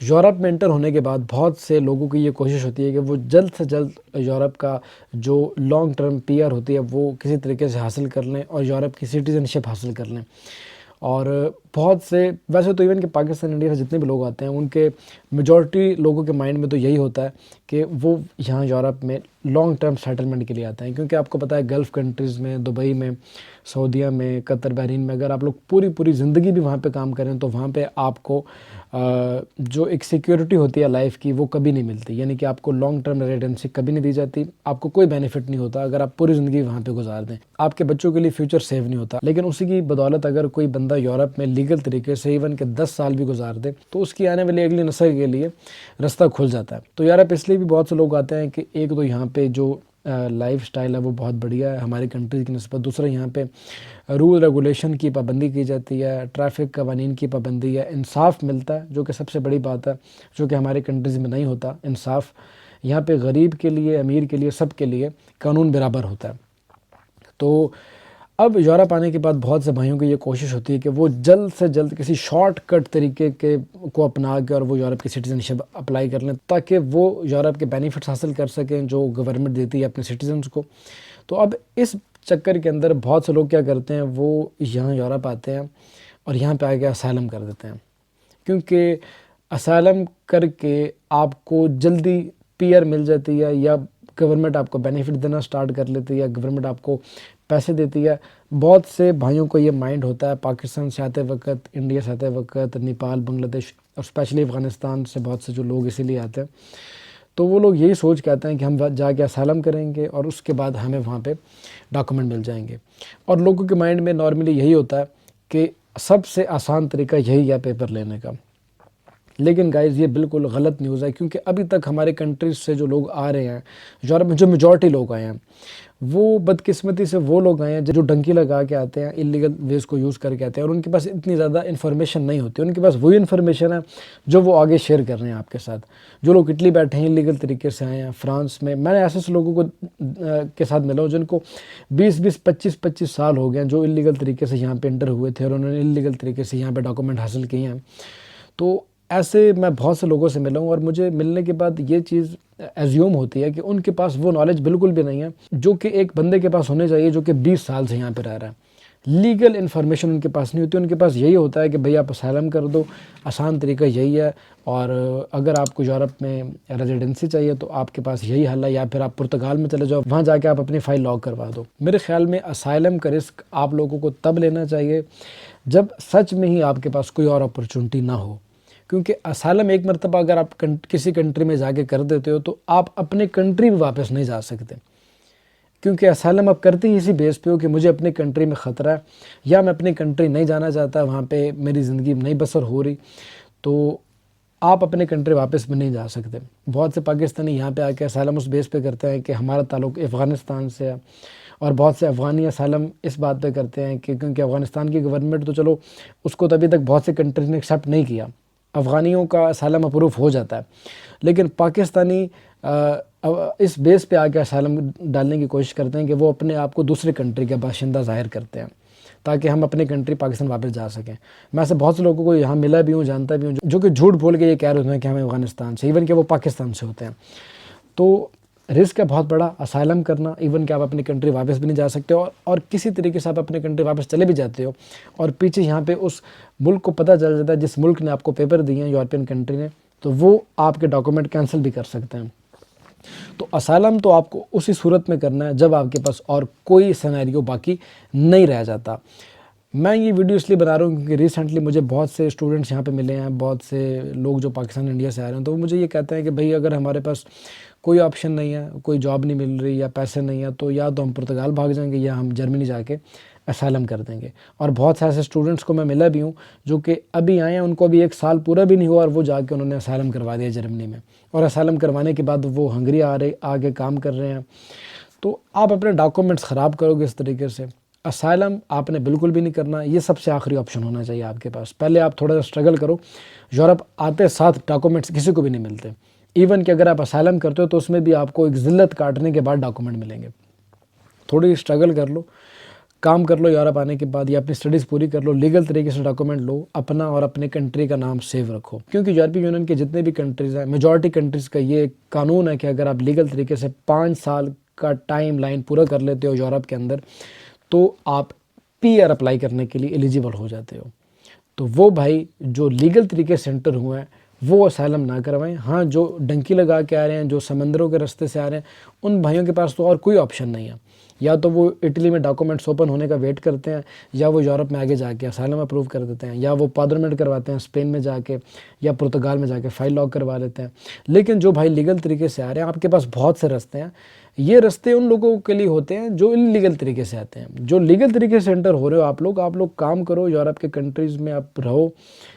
Europe में enter होने के बाद बहुत से लोगों की ये कोशिश होती है कि वो जल्द से जल्द यूरोप का जो लॉन्ग टर्म पीआर होती है वो किसी तरीके से हासिल कर लें और यूरोप की सिटीज़नशिप हासिल कर लें। और बहुत से वैसे तो इवन कि पाकिस्तान इंडिया से जितने भी लोग आते हैं उनके मेजॉरिटी लोगों के माइंड में तो यही होता है कि वो यहाँ यूरोप में लॉन्ग टर्म सेटलमेंट के लिए आते हैं, क्योंकि आपको पता है गल्फ़ कंट्रीज़ में, दुबई में, सऊदीया में, कतर, बहरीन में अगर आप लोग पूरी पूरी ज़िंदगी भी वहाँ पे काम करें तो वहाँ पे आपको जो एक सिक्योरिटी होती है लाइफ की वो कभी नहीं मिलती। यानी कि आपको लॉन्ग टर्म रेजिडेंसी कभी नहीं दी जाती, आपको कोई बेनिफिट नहीं होता अगर आप पूरी ज़िंदगी वहाँ पे गुजार दें, आपके बच्चों के लिए फ्यूचर सेव नहीं होता। लेकिन उसी की बदौलत अगर कोई बंदा यूरोप में लीगल तरीके से इवन के 10 साल भी गुजार दे तो उसकी आने वाली अगली नस्ल के लिए रास्ता खुल जाता है। तो यूरोप इसलिए भी बहुत से लोग आते हैं कि एक तो यहाँ पे जो लाइफ स्टाइल है वो बहुत बढ़िया है हमारी कंट्री की निस्बत, दूसरा यहाँ पे रूल रेगुलेशन की पाबंदी की जाती है, ट्रैफिक कवानीन की पाबंदी है, इंसाफ मिलता है जो कि सबसे बड़ी बात है, जो कि हमारी कंट्रीज़ में नहीं होता। इंसाफ यहाँ पे गरीब के लिए, अमीर के लिए, सब के लिए कानून बराबर होता है। तो अब यूरोप आने के बाद बहुत से भाइयों की ये कोशिश होती है कि वो जल्द से जल्द किसी शॉर्टकट तरीके के को अपना के और वो यूरोप की सिटीज़नशिप अप्लाई कर लें ताकि वो यूरोप के बेनिफिट्स हासिल कर सकें जो गवर्नमेंट देती है अपने सिटीजन्स को। तो अब इस चक्कर के अंदर बहुत से लोग क्या करते हैं, वो यहाँ यूरोप आते हैं और यहाँ पे आके असाइलम कर देते हैं, क्योंकि असाइलम करके आपको जल्दी पीआर मिल जाती है या गवर्नमेंट आपको बेनिफिट देना स्टार्ट कर लेती है, गवर्नमेंट आपको पैसे देती है। बहुत से भाइयों को ये माइंड होता है पाकिस्तान से आते वक्त, इंडिया से आते वक्त, नेपाल, बांग्लादेश और स्पेशली अफ़गानिस्तान से बहुत से जो लोग इसीलिए आते हैं, तो वो लोग यही सोच के आते हैं कि हम जाके असाइलम करेंगे और उसके बाद हमें वहाँ पे डॉक्यूमेंट मिल जाएंगे। और लोगों के माइंड में नॉर्मली यही होता है कि सबसे आसान तरीका यही है पेपर लेने का। लेकिन गाइज़ ये बिल्कुल गलत न्यूज़ है, क्योंकि अभी तक हमारे कंट्रीज से जो लोग आ रहे हैं, यूरोप में जो मेजॉरिटी लोग आए हैं, वो बदकिस्मती से वो लोग आए हैं जो डंकी लगा के आते हैं, इलीगल वेज को यूज़ करके आते हैं और उनके पास इतनी ज़्यादा इन्फॉर्मेशन नहीं होती। उनके पास वही इन्फॉर्मेशन है जो वो आगे शेयर कर रहे हैं आपके साथ। जो लोग इटली बैठे हैं इलीगल तरीके से आए हैं, फ्रांस में, मैंने ऐसे लोगों को के साथ मिला हूँ जिनको 20-20, 25-25 साल हो गए हैं जो इलीगल तरीके से यहाँ पे एंटर हुए थे और उन्होंने इलीगल तरीके से यहाँ पे डॉक्यूमेंट हासिल किए हैं। तो ऐसे मैं बहुत से लोगों से मिला हूँ और मुझे मिलने के बाद ये चीज़ एज्यूम होती है कि उनके पास वो नॉलेज बिल्कुल भी नहीं है जो कि एक बंदे के पास होने चाहिए जो कि 20 साल से यहाँ पे रह रहा है। लीगल इन्फॉर्मेशन उनके पास नहीं होती, उनके पास यही होता है कि भैया आप असाइलम कर दो, आसान तरीका यही है, और अगर आपको यूरोप में रेजिडेंसी चाहिए तो आपके पास यही हल है, या फिर आप पुर्तगाल में चले जाओ, वहाँ जाके आप अपनी फ़ाइल लॉक करवा दो। मेरे ख्याल में असाइलम का रिस्क आप लोगों को तब लेना चाहिए जब सच में ही आपके पास कोई और अपॉर्चुनिटी ना हो, क्योंकि असाइलम एक मरतबा अगर आप किसी कंट्री में जाके कर देते हो तो आप अपने कंट्री में वापस नहीं जा सकते, क्योंकि असाइलम आप करते ही इसी बेस पे हो कि मुझे अपनी कंट्री में ख़तरा है या मैं अपनी कंट्री नहीं जाना चाहता, वहाँ पे मेरी ज़िंदगी नहीं बसर हो रही, तो आप अपने कंट्री वापस भी नहीं जा सकते। बहुत से पाकिस्तानी यहाँ पे आके असाइलम उस बेस पे करते हैं कि हमारा ताल्लुक़ अफ़गानिस्तान से है, और बहुत से अफ़गानी असाइलम इस बात पे करते हैं कि क्योंकि अफ़गानिस्तान की गवर्नमेंट तो चलो उसको तो अभी तक बहुत से कंट्रीज ने एक्सेप्ट नहीं किया, अफ़गानियों का असाइलम अप्रूव हो जाता है, लेकिन पाकिस्तानी इस बेस पे आके असाइलम डालने की कोशिश करते हैं कि वो अपने आप को दूसरे कंट्री का बाशिंदा ज़ाहिर करते हैं ताकि हम अपने कंट्री पाकिस्तान वापस जा सकें। मैं ऐसे बहुत से लोगों को यहाँ मिला भी हूँ, जानता भी हूँ, जो कि झूठ बोल के ये कह रहे होते हैं कि हम अफ़गानिस्तान से, इवन कि वो पाकिस्तान से होते हैं। तो रिस्क है बहुत बड़ा असाइलम करना, इवन कि आप अपनी कंट्री वापस भी नहीं जा सकते हो, और किसी तरीके से आप अपनी कंट्री वापस चले भी जाते हो और पीछे यहाँ पे उस मुल्क को पता चल जाता है जिस मुल्क ने आपको पेपर दिए हैं, यूरोपियन कंट्री ने, तो वो आपके डॉक्यूमेंट कैंसिल भी कर सकते हैं। तो असाइलम तो आपको उसी सूरत में करना है जब आपके पास और कोई सिनेरियो बाकी नहीं रह जाता। मैं ये वीडियो इसलिए बना रहा हूँ क्योंकि रिसेंटली मुझे बहुत से स्टूडेंट्स यहाँ पे मिले हैं, बहुत से लोग जो पाकिस्तान इंडिया से आ रहे हैं, तो वो मुझे ये कहते हैं कि भाई अगर हमारे पास कोई ऑप्शन नहीं है, कोई जॉब नहीं मिल रही या पैसे नहीं है, तो या तो हम पुर्तगाल भाग जाएंगे या हम जर्मनी जाके असाइलम कर देंगे। और बहुत से ऐसे स्टूडेंट्स को मैं मिला भी हूँ जो कि अभी आए हैं, उनको अभी 1 साल पूरा भी नहीं हुआ और वो जाके उन्होंने असाइलम करवा दिया जर्मनी में, और असाइलम करवाने के बाद वो हंगरी आगे काम कर रहे हैं। तो आप अपने डॉक्यूमेंट्स ख़राब करोगे इस तरीके से। असाइलम आपने बिल्कुल भी नहीं करना, ये सबसे आखिरी ऑप्शन होना चाहिए आपके पास। पहले आप थोड़ा सा स्ट्रगल करो, यूरोप आते साथ डॉक्यूमेंट्स किसी को भी नहीं मिलते, इवन कि अगर आप असाइलम करते हो तो उसमें भी आपको एक ज़िल्लत काटने के बाद डॉक्यूमेंट मिलेंगे। थोड़ी स्ट्रगल कर लो, काम कर लो यूरोप आने के बाद, या अपनी स्टडीज़ पूरी कर लो, लीगल तरीके से डॉक्यूमेंट लो, अपना और अपने कंट्री का नाम सेव रखो। क्योंकि यूरोपीय यूनियन के जितने भी कंट्रीज़ हैं, मेजॉरिटी कंट्रीज़ का ये कानून है कि अगर आप लीगल तरीके से 5 साल का टाइम लाइन पूरा कर लेते हो यूरोप के अंदर, तो आप पीआर अप्लाई करने के लिए एलिजिबल हो जाते हो। तो वो भाई जो लीगल तरीके से एंटर हुए हैं वो असाइलम ना करवाएं। हाँ, जो डंकी लगा के आ रहे हैं, जो समंदरों के रास्ते से आ रहे हैं, उन भाइयों के पास तो और कोई ऑप्शन नहीं है। या तो वो इटली में डॉक्यूमेंट्स ओपन होने का वेट करते हैं, या वो यूरोप में आगे जाके असाइलम अप्रूव कर देते हैं, या वो पार्लियामेंट करवाते हैं स्पेन में जाके या पुर्तगाल में जाके फाइल लॉक करवा लेते हैं। लेकिन जो भाई लीगल तरीके से आ रहे हैं, आपके पास बहुत से रास्ते हैं। ये रास्ते उन लोगों के लिए होते हैं जो इलीगल तरीके से आते हैं। जो लीगल तरीके से एंटर हो रहे हो आप लोग काम करो, यूरोप के कंट्रीज़ में आप रहो,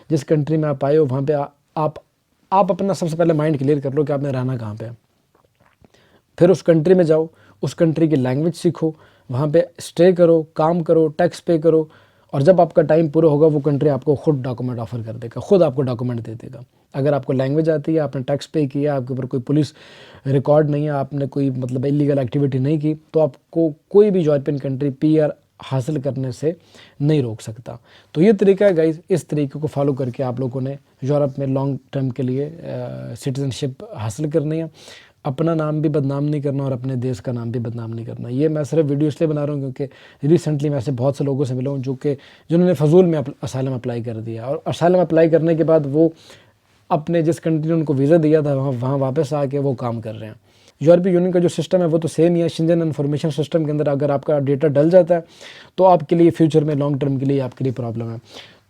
जिस कंट्री में आप आए हो वहाँ पे आप अपना सबसे पहले माइंड क्लियर कर लो कि आपने रहना कहाँ पे है। फिर उस कंट्री में जाओ, उस कंट्री की लैंग्वेज सीखो, वहाँ पे स्टे करो, काम करो, टैक्स पे करो, और जब आपका टाइम पूरा होगा वो कंट्री आपको खुद डॉक्यूमेंट ऑफर कर देगा, खुद आपको डॉक्यूमेंट दे देगा। अगर आपको लैंग्वेज आती है, आपने टैक्स पे किया, आपके ऊपर कोई पुलिस रिकॉर्ड नहीं है, आपने कोई मतलब इलीगल एक्टिविटी नहीं की, तो आपको कोई भी यूरोपियन कंट्री पीआर हासिल करने से नहीं रोक सकता। तो ये तरीका है गाइज, इस तरीके को फॉलो करके आप लोगों ने यूरोप में लॉन्ग टर्म के लिए सिटीजनशिप हासिल करनी है। अपना नाम भी बदनाम नहीं करना और अपने देश का नाम भी बदनाम नहीं करना। ये मैं सिर्फ वीडियो इसलिए बना रहा हूँ क्योंकि रिसेंटली मैं ऐसे बहुत से लोगों से मिला हूँ जिन्होंने फजूल में असाइलम अप्लाई कर दिया, और असाइलम अप्लाई करने के बाद वो अपने जिस कंट्री ने उनको वीज़ा दिया था वहाँ वापस आके वो काम कर रहे हैं। यूरोपीय यूनियन का जो सिस्टम है वो तो सेम ही है। शेंजन इन्फॉर्मेशन सिस्टम के अंदर अगर आपका डेटा डल जाता है तो आपके लिए फ्यूचर में लॉन्ग टर्म के लिए आपके लिए प्रॉब्लम है।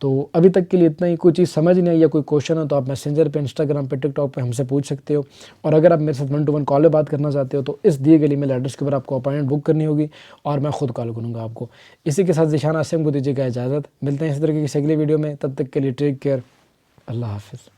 तो अभी तक के लिए इतना ही। कोई चीज़ समझ नहीं आई या कोई क्वेश्चन है तो आप मैसेंजर पे, इंस्टाग्राम पे, टिकटॉक पे हमसे पूछ सकते हो। और अगर आप मेरे साथ 1 to 1 कॉल में बात करना चाहते हो तो इस दिए गए ईमेल एड्रेस के ऊपर आपको अपॉइंटमेंट बुक करनी होगी और मैं खुद कॉल करूँगा आपको। इसी के साथ ज़ीशान आसिम को दीजिएगा इजाज़त। मिलते हैं इस तरह की किसी अगली वीडियो में, तब तक के लिए टेक केयर, अल्लाह हाफिज़।